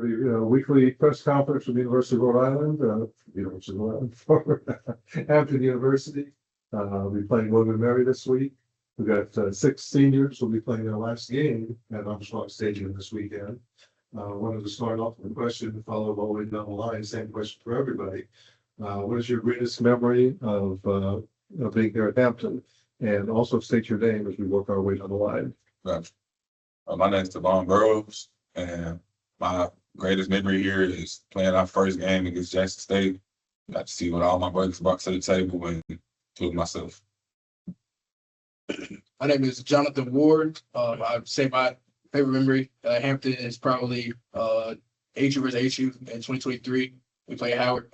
the weekly press conference from the University of Rhode Island, University of Rhode Island, for Hampton University. We'll be playing William and Mary this week. We've got 6 seniors who will be playing their last game at Armstrong Stadium this weekend. Wanted to start off with a question, follow all the way down the line, same question for everybody. What is your greatest memory of being here at Hampton? And also state your name as we work our way down the line. Gotcha. My name is Devon Burrows, and my greatest memory here is playing our first game against Jackson State. Got to see what all my brothers brought to the table and including myself. My name is Jonathan Ward. I'd say my favorite memory at Hampton is probably HU versus HU in 2023. We played Howard.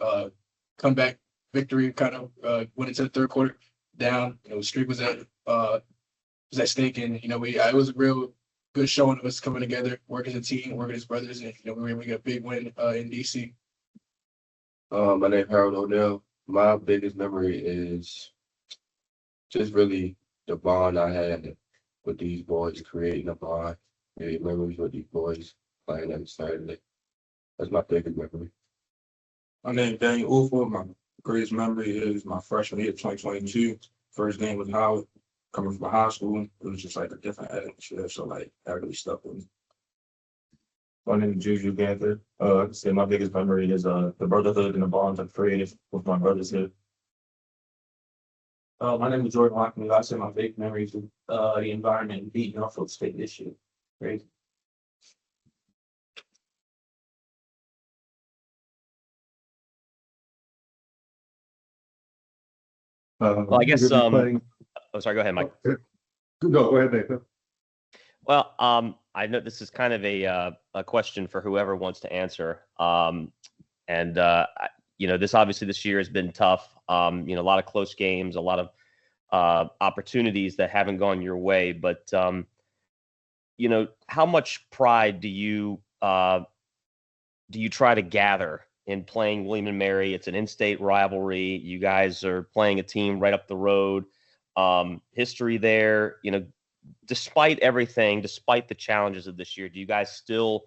Comeback victory, kind of went into the third quarter down. Streak was at stake, and it was a real good showing of us coming together, working as a team, working as brothers, and we were able to get a big win in DC. My name is Harold O'Neill. My biggest memory is just really the bond I had with these boys, creating a bond, creating memories with these boys, playing every Saturday. That's my biggest memory. My name is Daniel Ulford. My greatest memory is my freshman year, 2022. First game with Howard, coming from high school. It was just like a different atmosphere, so like that really stuck with me. My name is Juju Ganther. I'd say my biggest memory is the brotherhood and the bonds I've created with my brothers here. My name is Jordan Lockman. I say my big memories of the environment and beating Norfolk State this year. Great. Well, I guess. Oh, sorry. Go ahead, Mike. No, go ahead, Nathan. Well, I know this is kind of a question for whoever wants to answer. This obviously this year has been tough. A lot of close games, a lot of opportunities that haven't gone your way. But how much pride do you try to gather in playing William and Mary? It's an in-state rivalry. You guys are playing a team right up the road. History there, despite everything, despite the challenges of this year, do you guys still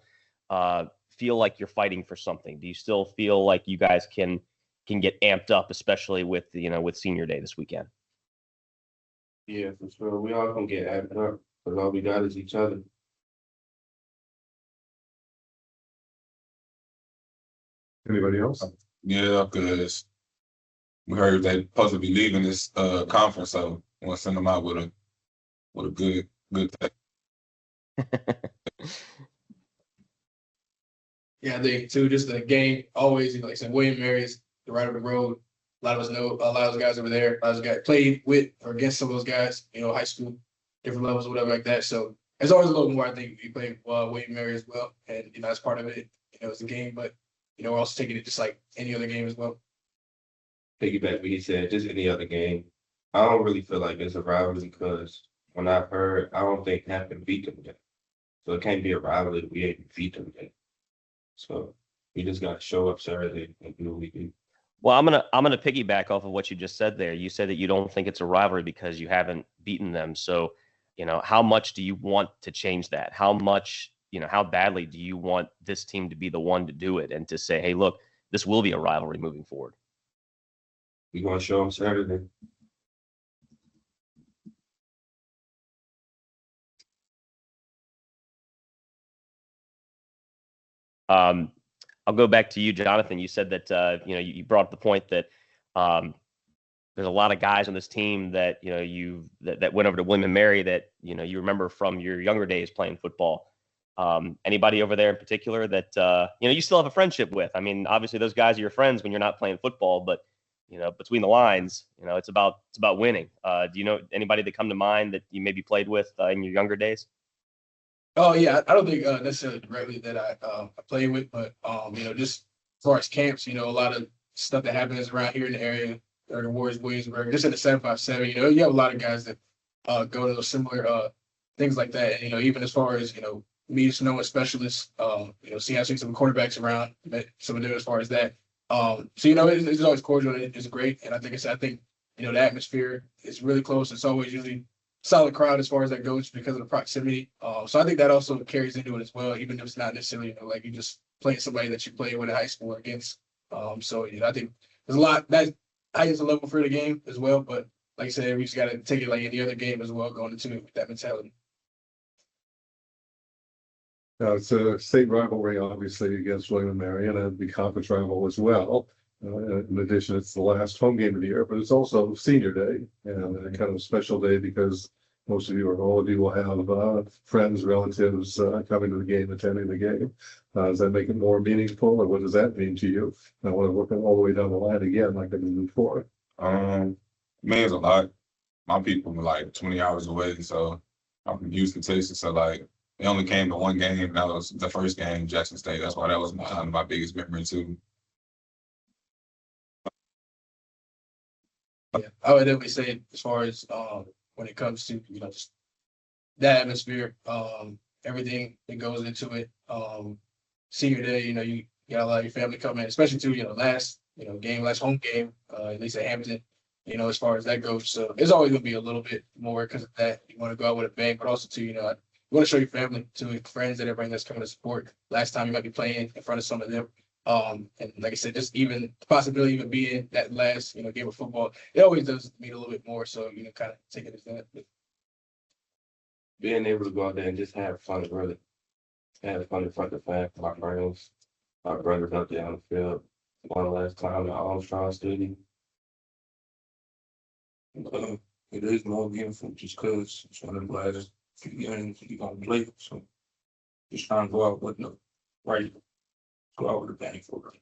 feel like you're fighting for something? Do you still feel like you guys can get amped up, especially with with senior day this weekend? Yeah, for sure. We all gonna get amped up because all we got is each other. Anybody else? Yeah, because we heard they supposed to be leaving this conference, so I want to send them out with a good thing. Yeah, I think too, just the game always, like I said, William and Mary is right over the road. A lot of us know a lot of those guys over there. A lot of those guys played with or against some of those guys, high school, different levels, whatever like that. So there's always a little more. I think we play William and Mary as well, and that's part of it. It's a game, but we're also taking it just like any other game as well. Piggyback what he said, just any other game. I don't really feel like it's a rivalry because when I've heard, I don't think Hampton beat them yet. So it can't be a rivalry if we ain't beat them yet. So we just got to show up Saturday and do what we do. Well, I'm gonna piggyback off of what you just said there. You said that you don't think it's a rivalry because you haven't beaten them. So, how much do you want to change that? How much, how badly do you want this team to be the one to do it and to say, hey, look, this will be a rivalry moving forward? We're going to show them Saturday. I'll go back to you, Jonathan. You said that you brought up the point that there's a lot of guys on this team that that went over to William and Mary that you remember from your younger days playing football. Anybody over there in particular that you still have a friendship with? I mean, obviously those guys are your friends when you're not playing football, but between the lines, it's about winning. Do you know anybody that come to mind that you maybe played with in your younger days? Oh yeah, I don't think necessarily directly that I play with, but just as far as camps, a lot of stuff that happens around here in the area, or the Warriors, Williamsburg, just in the 757, you have a lot of guys that go to those similar things like that, and even as far as me just knowing specialists, seeing some quarterbacks around, met some of them as far as that. So it's always cordial. It's great, and I think the atmosphere is really close. It's always usually solid crowd as far as that goes because of the proximity. So I think that also carries into it as well, even if it's not necessarily like you just playing somebody that you played with in high school against. So I think there's a lot that heightens the level for the game as well. But like I said, we just got to take it like any other game as well, going into it with that mentality. It's a state rivalry, obviously, against William and Mary, and it'd be conference rival as well. In addition, it's the last home game of the year, but it's also senior day, and a kind of special day because most of you or all of you will have friends, relatives coming to the game, attending the game. Does that make it more meaningful, or what does that mean to you? I want to look all the way down the line again, like I did before. Means a lot. My people were like 20 hours away, so I'm from Houston, Texas. So like they only came to one game, and that was the first game, Jackson State. That's why that was my biggest memory too. Yeah, I would definitely say as far as when it comes to just that atmosphere, everything that goes into it. Senior day, you got a lot of your family coming, especially to last home game, at least at Hampton. As far as that goes, so it's always gonna be a little bit more because of that. You want to go out with a bang, but also too, you want to show your family, to friends that everybody that's coming to support. Last time you might be playing in front of some of them. And like I said, just even the possibility of even being that last, game of football, it always does mean a little bit more. So, kind of take it as that. But Being able to go out there and just have fun, really. Have fun in front of the fans, my friends, my brothers out there on the field. One last time at Armstrong Stadium. It is more meaningful just because it's one of the last few games you're going to play. So just trying to go out with the right, go out with a bang for it.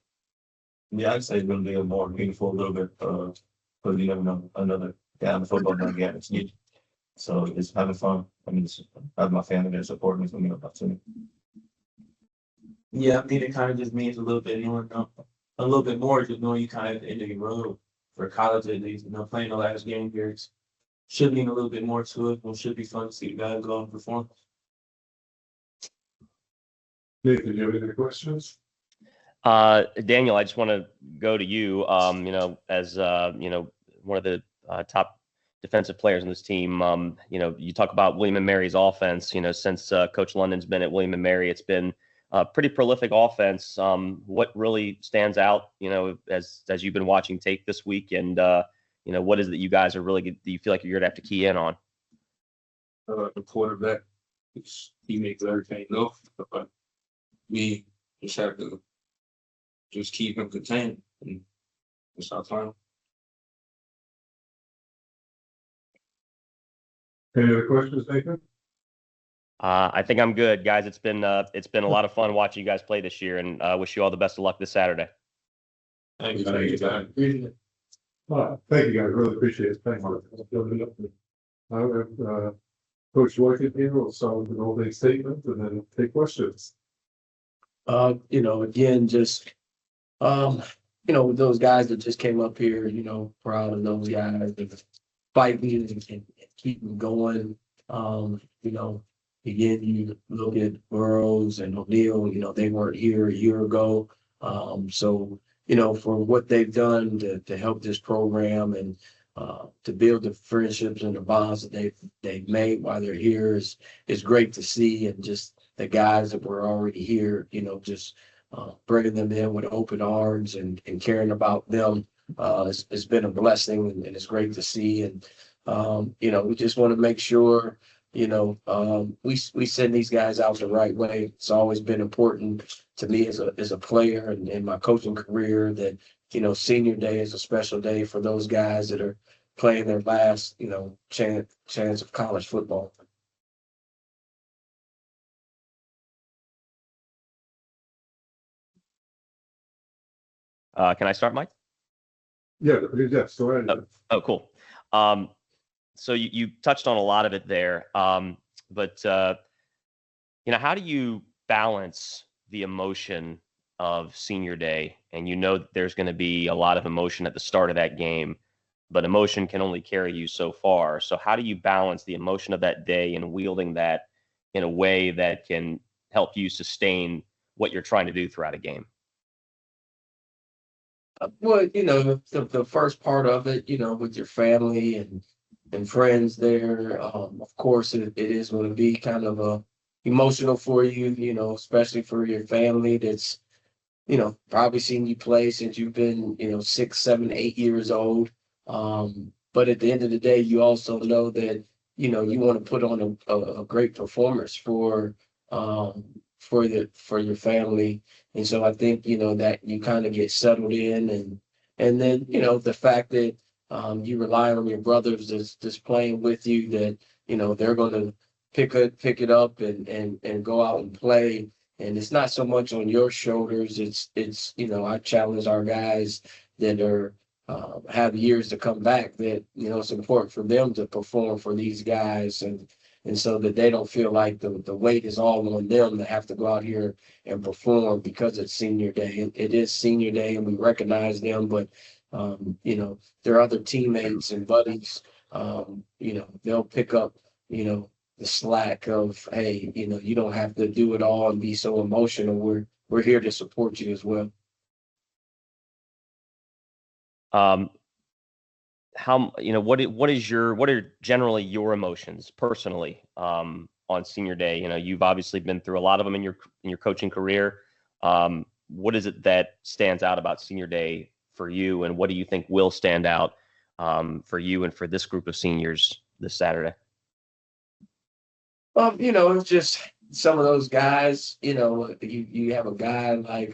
Yeah, I'd say it's gonna be a more meaningful a little bit, because you never know another guy in the football game it's needed. So it's having fun. I mean, having my family there supporting me is gonna be an opportunity. Yeah, I mean, it kind of just means a little bit more, just knowing you kind of at the end of your road for college at least. Playing the last game here should mean a little bit more to it. It should be fun to see the guys go and perform. Nathan, do you have any questions? Daniel, I just want to go to you. As one of the top defensive players on this team. You talk about William and Mary's offense. Since Coach London's been at William and Mary, it's been a pretty prolific offense. What really stands out, as you've been watching tape this week, and what is it that you guys are really do you feel like you're gonna have to key in on? The quarterback, he makes everything go. But we just have to just keep him contained and it's our time. Any other questions, Nathan? I think I'm good, guys. It's been a lot of fun watching you guys play this year, and wish you all the best of luck this Saturday. Thank you, guys. Thank you, guys. Really appreciate it. Thank you. Coach Boykin here will start with an opening statement and then take questions. Again, just those guys that just came up here, proud of those guys that fighting and keeping going. Again, you look at Burroughs and O'Neal, they weren't here a year ago. So, for what they've done to help this program and to build the friendships and the bonds that they've made while they're here is great to see. And just the guys that were already here, just bringing them in with open arms and caring about them. It's been a blessing and it's great to see. And, we just want to make sure, we send these guys out the right way. It's always been important to me as a player and in my coaching career that, senior day is a special day for those guys that are playing their last, chance of college football. Can I start, Mike? Yeah, yes, go ahead. Oh, cool. So you touched on a lot of it there, but how do you balance the emotion of senior day? And that there's going to be a lot of emotion at the start of that game, but emotion can only carry you so far. So how do you balance the emotion of that day and wielding that in a way that can help you sustain what you're trying to do throughout a game? Well, the first part of it, with your family and friends there, of course, it is going to be kind of emotional for you, especially for your family that's probably seen you play since you've been, 6, 7, 8 years old. But at the end of the day, you also know that, you want to put on a great performance um, for your family. And so I think, that you kind of get settled in and then, the fact that you rely on your brothers just playing with you, that, they're going to pick it up and go out and play. And it's not so much on your shoulders. It's I challenge our guys that are have years to come back, that it's important for them to perform for these guys, and so that they don't feel like the weight is all on them to have to go out here and perform because it's senior day. It is senior day, and we recognize them, but their other teammates and buddies, they'll pick up, the slack of, hey, you don't have to do it all and be so emotional. We're here to support you as well. How what are generally your emotions personally on senior day? You've obviously been through a lot of them in your coaching career. What is it that stands out about senior day for you, and what do you think will stand out for you and for this group of seniors this Saturday? It's just some of those guys. You have a guy like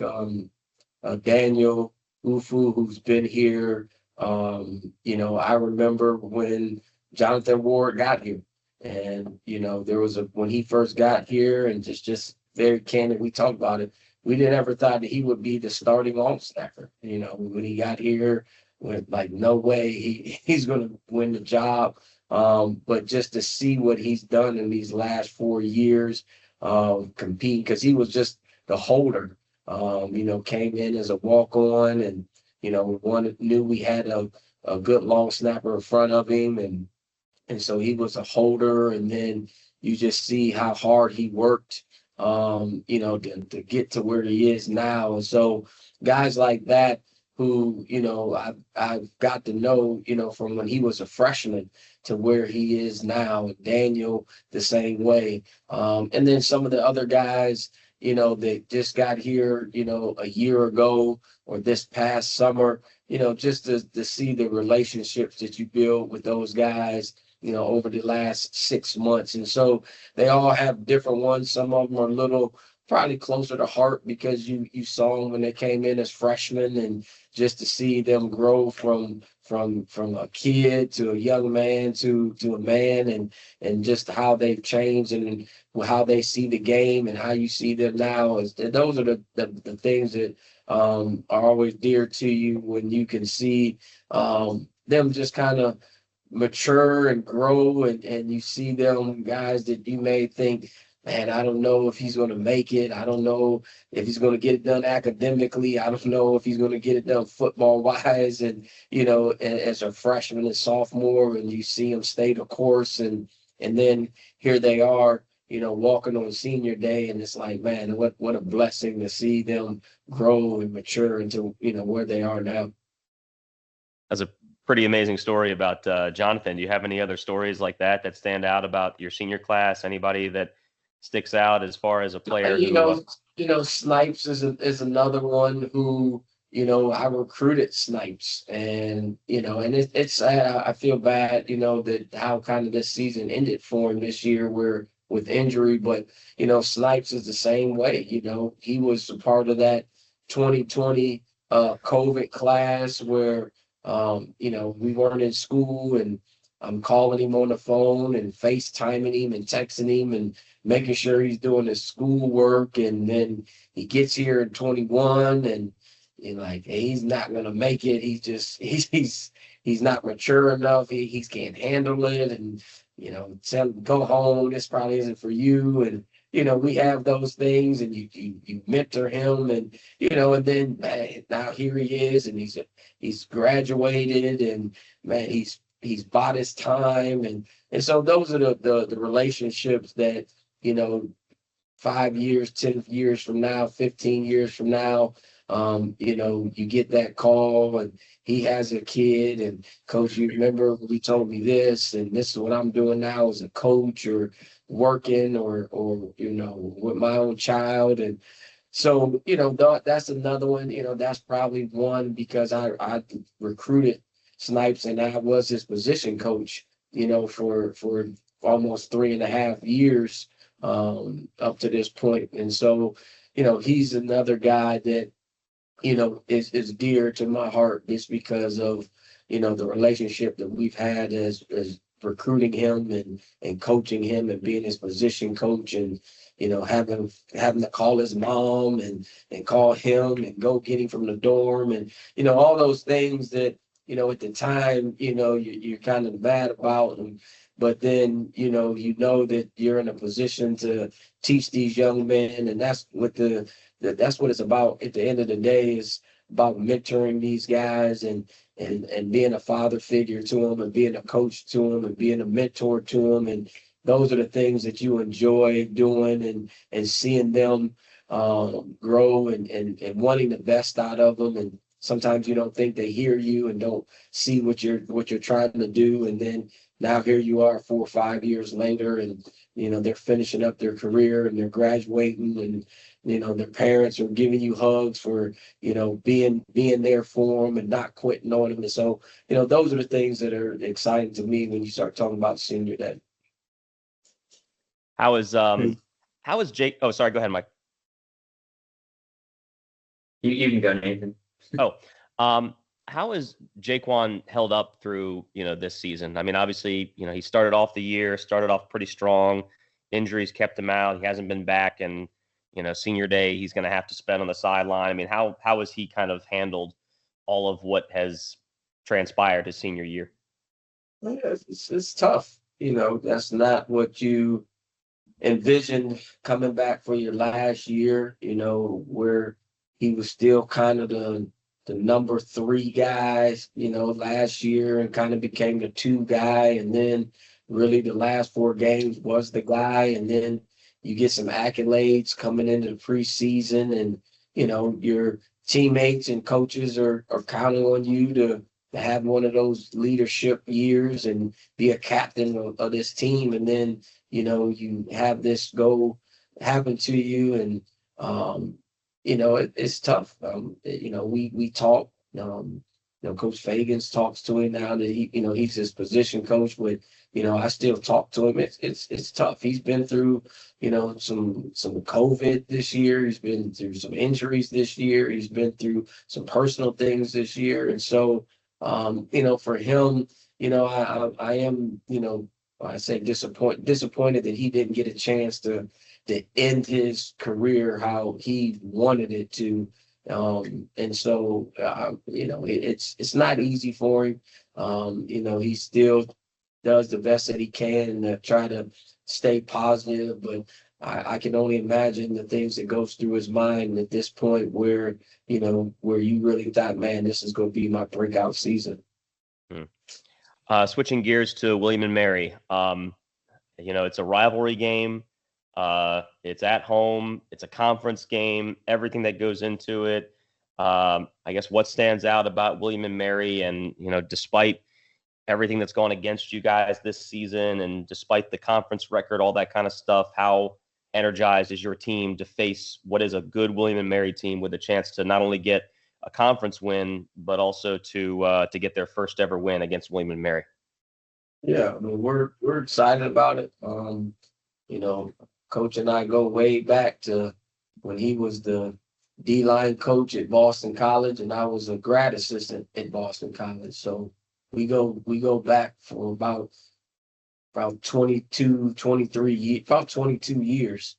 Daniel Ufu, who's been here. I remember when Jonathan Ward got here, and there was when he first got here, and just very candid, we talked about it. We didn't ever thought that he would be the starting long snapper. When he got here, with like no way he's going to win the job. But just to see what he's done in these last 4 years, competing, because he was just the holder. Came in as a walk-on, and knew we had a good long snapper in front of him, and so he was a holder. And then you just see how hard he worked, to get to where he is now. And so guys like that who, I've got to know, from when he was a freshman to where he is now. Daniel, the same way. And then some of the other guys, that just got here, a year ago or this past summer, just to see the relationships that you build with those guys, over the last 6 months. And so they all have different ones. Some of them are a little probably closer to heart because you saw them when they came in as freshmen, and just to see them grow from a kid to a young man to a man, and just how they've changed and how they see the game and how you see them now. Those are the things that are always dear to you, when you can see them just kind of mature and grow, and you see them guys that you may think, man, I don't know if he's going to make it. I don't know if he's going to get it done academically. I don't know if he's going to get it done football wise. And, as a freshman and sophomore, and you see him stay the course, and then here they are, walking on senior day. And it's like, man, what a blessing to see them grow and mature into, where they are now. That's a pretty amazing story about Jonathan. Do you have any other stories like that stand out about your senior class? Anybody that sticks out as far as a player? Snipes is another one who, I recruited Snipes, and it's I feel bad, that how kind of this season ended for him this year, where with injury, but Snipes is the same way. He was a part of that 2020 COVID class where we weren't in school, and I'm calling him on the phone and FaceTiming him and texting him and making sure he's doing his schoolwork. And then he gets here in 21, and you're like, hey, he's not going to make it. He's not mature enough. He can't handle it. And, tell him, go home. This probably isn't for you. And, we have those things, and you mentor him, and, and then, man, now here he is, and he's graduated, and man, he's bought his time. And so those are the relationships that, 5 years, 10 years from now, 15 years from now, you get that call, and he has a kid, and coach, you remember when you told me this, and this is what I'm doing now as a coach, or working, or with my own child. And So, that's another one, that's probably one because I recruited Snipes and I was his position coach, for almost 3.5 years up to this point. And so, he's another guy that, is dear to my heart just because of, the relationship that we've had as recruiting him and coaching him and being his position coach and, having to call his mom and call him and go get him from the dorm and, all those things that, at the time, you're kind of mad about. But then, that you're in a position to teach these young men. And that's what that's what it's about at the end of the day, is about mentoring these guys and being a father figure to them and being a coach to them and being a mentor to them. And those are the things that you enjoy doing and seeing them grow and wanting the best out of them. And sometimes you don't think they hear you and don't see what you're trying to do. And then now here you are 4 or 5 years later and, they're finishing up their career and they're graduating and, their parents are giving you hugs for, being there for them and not quitting on them. And so, those are the things that are exciting to me when you start talking about senior day. How is Jake? Oh, sorry. Go ahead, Mike. You can go, Nathan. How has Jaquan held up through, this season? I mean, obviously, he started off pretty strong. Injuries kept him out. He hasn't been back, and senior day he's going to have to spend on the sideline. I mean, how has he kind of handled all of what has transpired his senior year? It's tough. That's not what you envisioned coming back for your last year. Where he was still kind of the number 3 guy, last year and kind of became the 2 guy. And then really the last 4 games was the guy. And then you get some accolades coming into the preseason and, your teammates and coaches are counting on you to have one of those leadership years and be a captain of this team. And then, you have this go happen to you. And, it's tough. We talk, Coach Fagans talks to him now that he's his position coach, but, I still talk to him. It's tough. He's been through, some COVID this year. He's been through some injuries this year. He's been through some personal things this year. And so, for him, I am, I say disappointed that he didn't get a chance to end his career how he wanted it to. And so, it's not easy for him. He still does the best that he can to try to stay positive, but I can only imagine the things that goes through his mind at this point where you really thought, man, this is going to be my breakout season. Switching gears to William and Mary. It's a rivalry game. It's at home. It's a conference game. Everything that goes into it. I guess what stands out about William and Mary, and despite everything that's gone against you guys this season, and despite the conference record, all that kind of stuff, how energized is your team to face what is a good William and Mary team with a chance to not only get a conference win, but also to get their first ever win against William and Mary? Yeah, I mean, we're excited about it. Coach and I go way back to when he was the D-line coach at Boston College, and I was a grad assistant at Boston College. So we go back for about 22 years.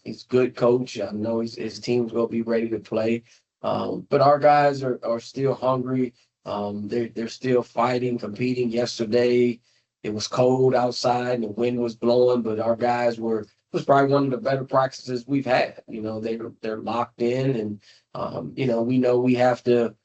He's a good coach. I know his team's going to be ready to play. But our guys are still hungry. They're still fighting, competing. Yesterday, it was cold outside and the wind was blowing, but our guys it was probably one of the better practices we've had. They're locked in, and we know we have to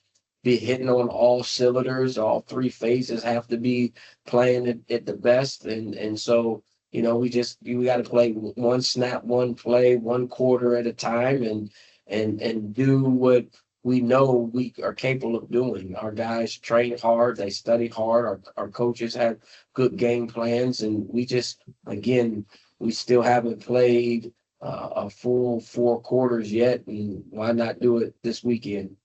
be hitting on all cylinders. All 3 phases have to be playing at the best, and so we got to play one snap, one play, one quarter at a time, and do what we know we are capable of doing. Our guys train hard, they study hard. Our coaches have good game plans, and we still haven't played a full 4 quarters yet, and why not do it this weekend?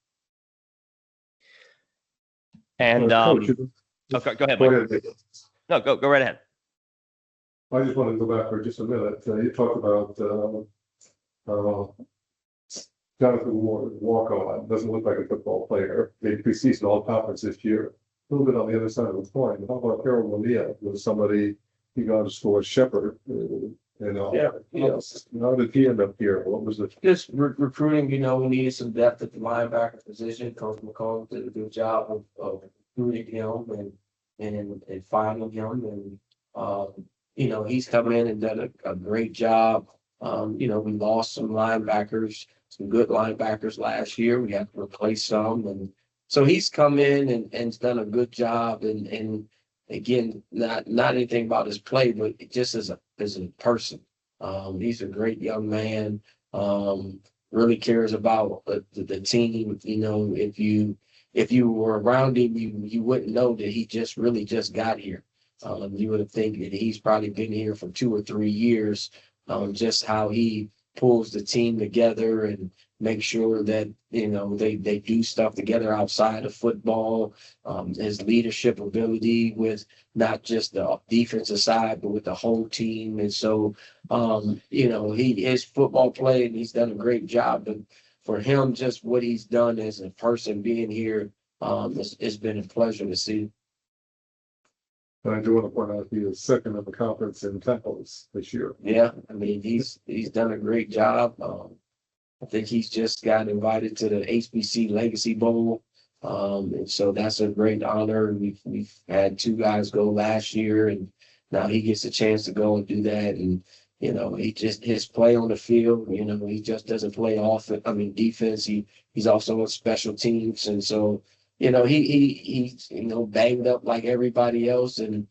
And Coach, okay, go ahead, go Mike. ahead. No, go right ahead. I just want to go back for just a minute. You talked about Jonathan Walk-on doesn't look like a football player. Made preseason all conference this year. A little bit on the other side of the coin. How about Harold Mania? Was somebody he got to score Shepherd? Yeah. How did he end up here? What was the Just recruiting, we needed some depth at the linebacker position. Coach McCollum did a good job of recruiting him and finding him. And, he's come in and done a great job. We lost some linebackers, some good linebackers last year. We had to replace some. And so he's come in and done a good job. And again, not anything about his play, but just as a person. He's a great young man. Really cares about the team. If you were around him, you wouldn't know that he just got here. You would think that he's probably been here for 2 or 3 years. Just how he pulls the team together and make sure that they do stuff together outside of football. His leadership ability with not just the defensive side, but with the whole team. And so, his football play, and he's done a great job. But for him, just what he's done as a person being here, it's been a pleasure to see. And I do want to point out he is second in the conference in tackles this year. Yeah, I mean, he's done a great job. I think he's just got invited to the HBC Legacy Bowl. And so that's a great honor. We've had 2 guys go last year, and now he gets a chance to go and do that. And, his play on the field, he just doesn't play defense. He's also on special teams. And so, he's banged up like everybody else, and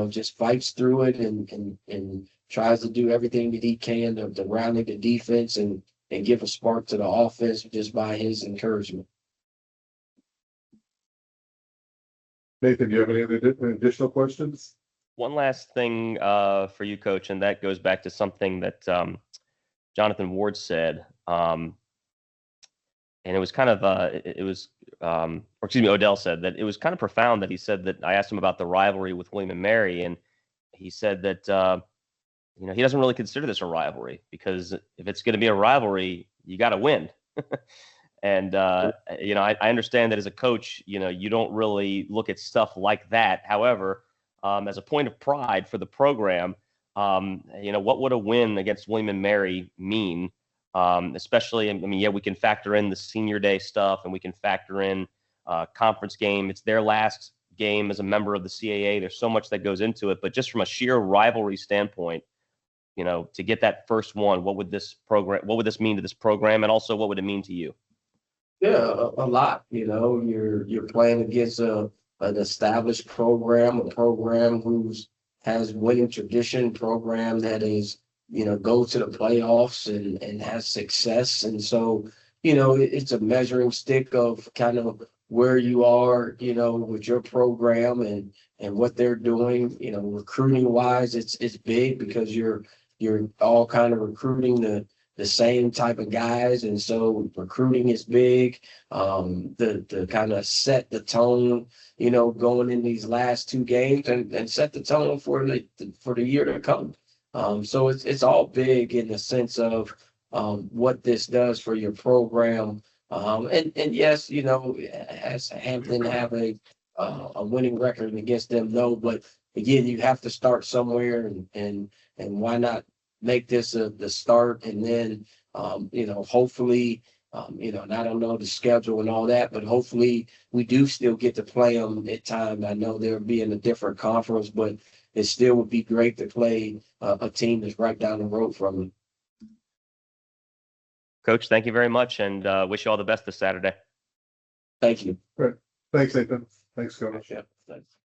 just fights through it and tries to do everything that he can to rally the defense and give a spark to the offense just by his encouragement. Nathan, do you have any additional questions? One last thing for you, Coach, and that goes back to something that Jonathan Ward said. And it was kind of, Odell said that it was kind of profound that he said that I asked him about the rivalry with William and Mary, and he said that, he doesn't really consider this a rivalry because if it's going to be a rivalry, you got to win. And, I understand that as a coach, you don't really look at stuff like that. However, as a point of pride for the program, what would a win against William and Mary mean? Especially, we can factor in the senior day stuff and we can factor in conference game. It's their last game as a member of the CAA. There's so much that goes into it, but just from a sheer rivalry standpoint, to get that first one, what would this mean to this program? And also what would it mean to you? Yeah, a lot. You're playing against an established program, a program has winning tradition, program that is, go to the playoffs and has success. And so, it's a measuring stick of kind of where you are, with your program and what they're doing. Recruiting wise, it's big because you're all kind of recruiting the same type of guys. And so recruiting is big. The kind of set the tone, going in these last 2 games and set the tone for the year to come. So it's all big in the sense of what this does for your program. And yes, as Hampton have a winning record against them, no, but again, you have to start somewhere and why not make this the start, and then hopefully and I don't know the schedule and all that, but hopefully we do still get to play them at times. I know they'll be in a different conference, but it still would be great to play a team that's right down the road from them. Coach, thank you very much, and wish you all the best this Saturday. Thank you. Thanks, Nathan. Thanks, Coach. Yeah, thanks.